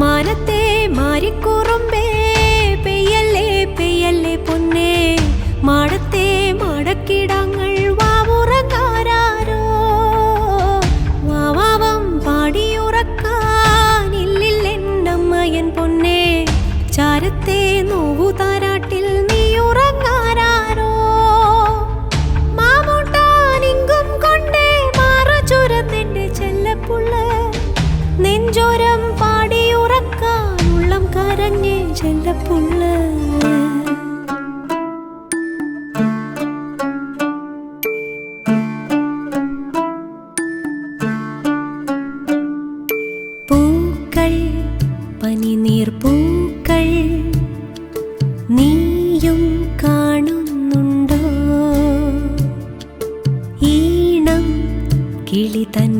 മാനത്തെ മാരിക്കുറുമ്പേ പെയ്യല്ലേ പെയ്യല്ലേ പൊന്നേ മാടത്തെ മാടക്കിടങ്ങൾ വാവുറക്കാരോ വാവാവം പാടിയുറക്കാനില്ലെന്നമ്മയൻ പൊന്നേ ചാരത്തെ നോവു താരാട്ടിൽ നീ ഉറങ്ങാരോ മാമൂട്ടാനിങ്കും കൊണ്ടേ മാറ ചുരത്തിന്റെ ചെല്ലപ്പുള്ള നെഞ്ചോരം പാടിയുറക്കാൻ ഉള്ളം കരഞ്ഞേ ചെല്ലപ്പുള്ള പൂക്കൾ പനിനീർ പൂക്കൾ നീയും കാണുന്നുണ്ടോ ഈണം കിളി തൻ